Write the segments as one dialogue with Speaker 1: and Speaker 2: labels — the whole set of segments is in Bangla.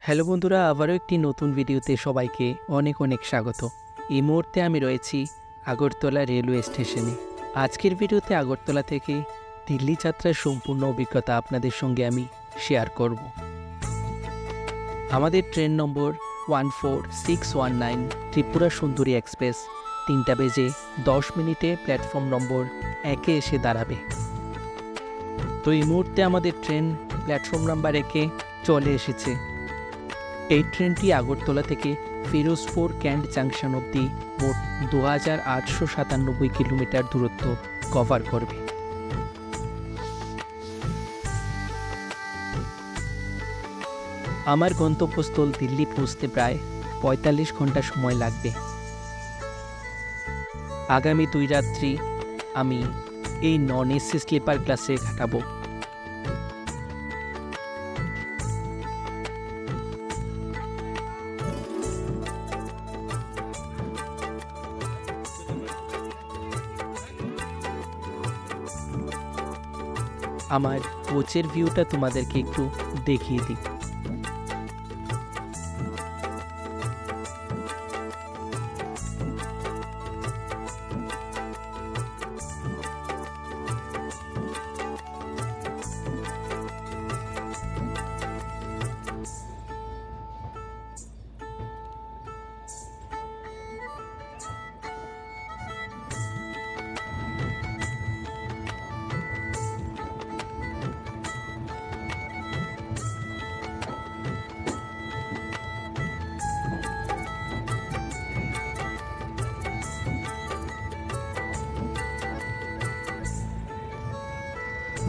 Speaker 1: হ্যালো বন্ধুরা, আবারও একটি নতুন ভিডিওতে সবাইকে অনেক অনেক স্বাগত। এই মুহূর্তে আমি রয়েছি আগরতলা রেলওয়ে স্টেশনে। আজকের ভিডিওতে আগরতলা থেকে দিল্লি যাত্রার সম্পূর্ণ অভিজ্ঞতা আপনাদের সঙ্গে আমি শেয়ার করব। আমাদের ট্রেন নম্বর 14619 ত্রিপুরা সুন্দরী এক্সপ্রেস 3টা বেজে 10 মিনিটে প্ল্যাটফর্ম নম্বর 1-এ এসে দাঁড়াবে। তো এই মুহূর্তে আমাদের ট্রেন প্ল্যাটফর্ম নাম্বার 1-এ চলে এসেছে। এই ট্রেনটি আগরতলা থেকে ফিরোজপুর ক্যান্ট জাংশন অবধি মোট 2897 কিলোমিটার দূরত্ব কভার করবে। আমার গন্তব্যস্থল দিল্লি পৌঁছতে প্রায় 45 ঘন্টা সময় লাগবে। আগামী 2 রাত্রি আমি এই নন এসি স্লিপার ক্লাসে কাটাবো। আমার কোচের ভিউটা তোমাদেরকে একটু দেখিয়ে দিই।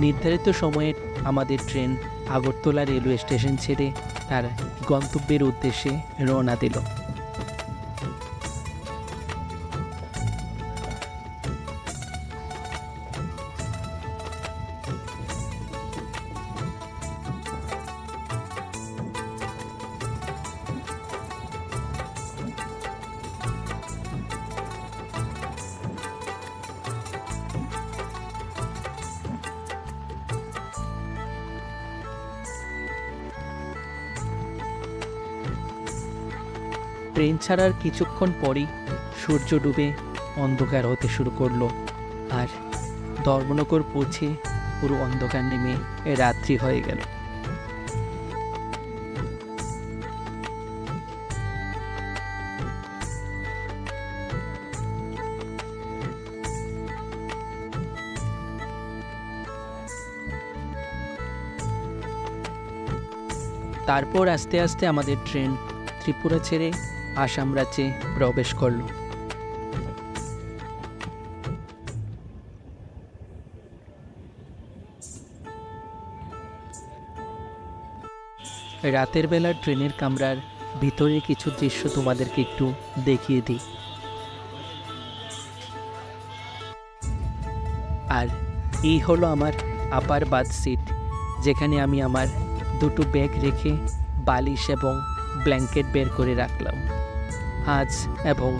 Speaker 1: নির্ধারিত সময়ে আমাদের ট্রেন আগরতলা রেলওয়ে স্টেশন ছেড়ে তার গন্তব্যের উদ্দেশ্যে রওনা দিল। ট্রেন ছাড়ার কিছুক্ষণ পরই সূর্য ডুবে অন্ধকার হতে শুরু করলো, আর ধর্মনগর পৌঁছে পুরো অন্ধকার নেমে রাত্রি হয়ে গেল। তারপর আস্তে আস্তে আমাদের ট্রেন ত্রিপুরা ছেড়ে আসাম রাজ্যে প্রবেশ করল। রাতের বেলা ট্রেনের কামরার ভিতরে কিছু দৃশ্য তোমাদেরকে একটু দেখিয়ে দিই। আর এই হলো আমার আপার বাথ সিট, যেখানে আমি আমার দুটো ব্যাগ রেখে বালিশ এবং ব্ল্যাঙ্কেট বের করে রাখলাম। আজ এবং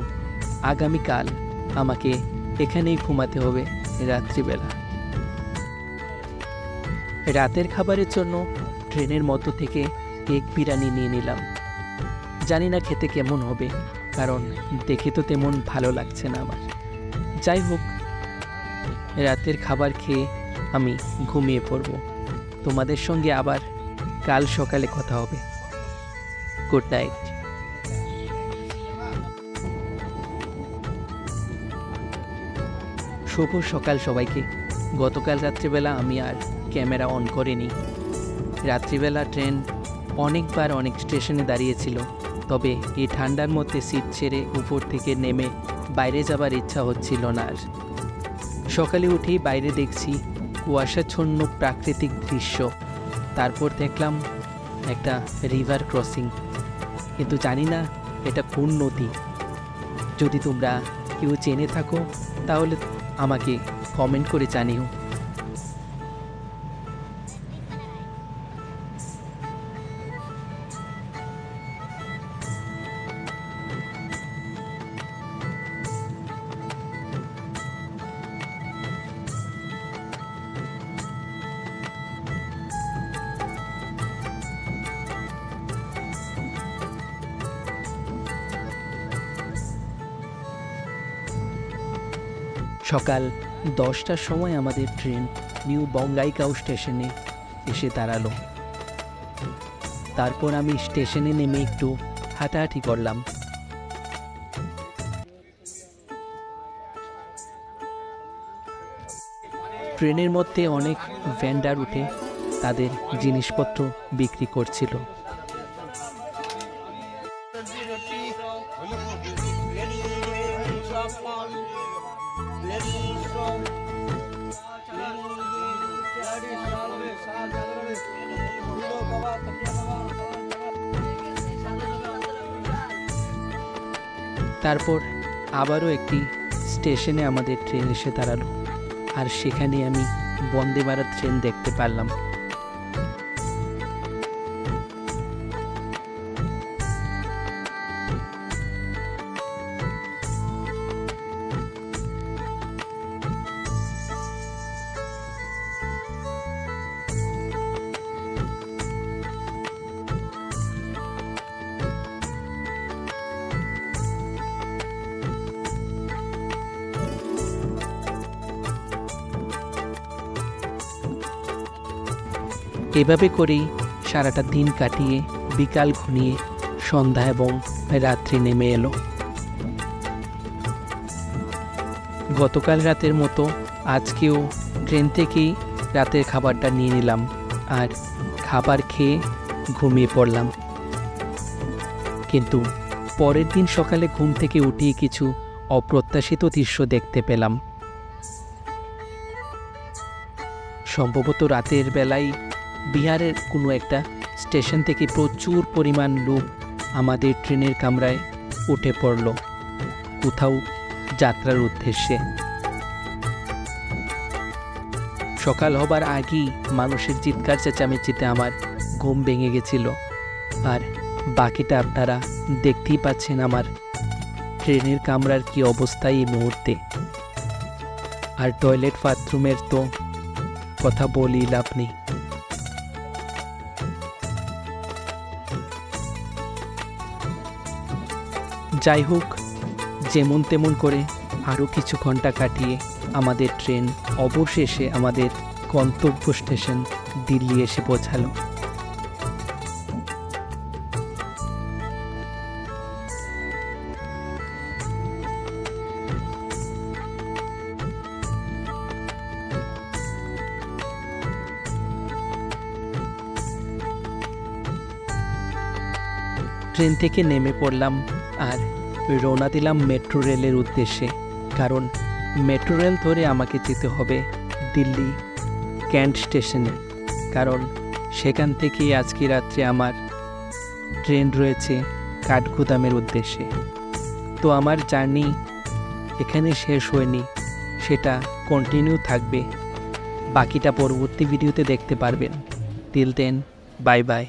Speaker 1: আগামীকাল আমাকে এখানেই ঘুমাতে হবে রাত্রিবেলা। রাতের খাবারের জন্য ট্রেনের মধ্য থেকে এগ বিরিয়ানি নিয়ে নিলাম। জানি না খেতে কেমন হবে, কারণ দেখে তো তেমন ভালো লাগছে না আমার। যাই হোক, রাতের খাবার খেয়ে আমি ঘুমিয়ে পড়ব। তোমাদের সঙ্গে আবার কাল সকালে কথা হবে। Good night. শুভ সকাল সবাইকে। গতকাল রাত্রিবেলা আমি আর ক্যামেরা অন করিনি। রাত্রিবেলা ট্রেন অনেকবার অনেক স্টেশনে দাঁড়িয়েছিল, তবে এই ঠান্ডার মধ্যে সিট ছেড়ে উপর থেকে নেমে বাইরে যাবার ইচ্ছা হচ্ছিল না আর। সকালে উঠেই বাইরে দেখছি কুয়াশাচ্ছন্ন প্রাকৃতিক দৃশ্য। তারপর দেখলাম একটা রিভার ক্রসিং, কিন্তু জানি না এটা কোন নদী। যদি তোমরা কেউ জেনে থাকো তাহলে আমাকে কমেন্ট করে জানিও। সকাল 10টার সময় আমাদের ট্রেন নিউ বঙ্গাইগাঁও স্টেশনে এসে দাঁড়ালো। তারপর আমি স্টেশনে নেমে একটু হাঁটাহাঁটি করলাম। ট্রেনের মধ্যে অনেক ভেন্ডার উঠে তাদের জিনিসপত্র বিক্রি করছিল। তারপর আবারও একটি স্টেশনে আমাদের ট্রেন এসে দাঁড়ালো, আর সেখানে আমি বন্দে ভারত ট্রেন দেখতে পারলাম। এভাবে করেই সারাটা দিন কাটিয়ে বিকাল ঘনিয়ে সন্ধ্যা এবং রাত্রি নেমে এলো। গতকাল রাতের মতো আজকেও ট্রেন থেকেই রাতের খাবারটা নিয়ে নিলাম, আর খাবার খেয়ে ঘুমিয়ে পড়লাম। কিন্তু পরের দিন সকালে ঘুম থেকে উঠিয়ে কিছু অপ্রত্যাশিত দৃশ্য দেখতে পেলাম। সম্ভবত রাতের বেলায় বিহারের কোনো একটা স্টেশন থেকে প্রচুর পরিমাণ লোক আমাদের ট্রেনের কামরায় উঠে পড়ল কোথাও যাত্রার উদ্দেশ্যে। সকাল হবার আগেই মানুষের চিৎকার চেঁচামেচিতে আমার ঘুম ভেঙে গেছিল, আর বাকিটা আপনারা দেখতেই পাচ্ছেন আমার ট্রেনের কামরার কি অবস্থা এই মুহূর্তে। আর টয়লেট বাথরুমের তো কথা বলি লাভ নেই। যাই হোক, যেমন তেমন করে আরও কিছু ঘন্টা কাটিয়ে আমাদের ট্রেন অবশেষে আমাদের গন্তব্য স্টেশন দিল্লি এসে পৌঁছালো। ট্রেন থেকে নেমে পড়লাম আর রওনা দিলাম মেট্রো রেলের উদ্দেশ্যে, কারণ মেট্রো রেল ধরে আমাকে যেতে হবে দিল্লি ক্যান্ট স্টেশনে, কারণ সেখান থেকেই আজকে রাত্রে আমার ট্রেন রয়েছে কাঠগোদামের উদ্দেশ্যে। তো আমার জার্নি এখানে শেষ হয়নি, সেটা কন্টিনিউ থাকবে। বাকিটা পরবর্তী ভিডিওতে দেখতে পারবেন। Till then, bye by.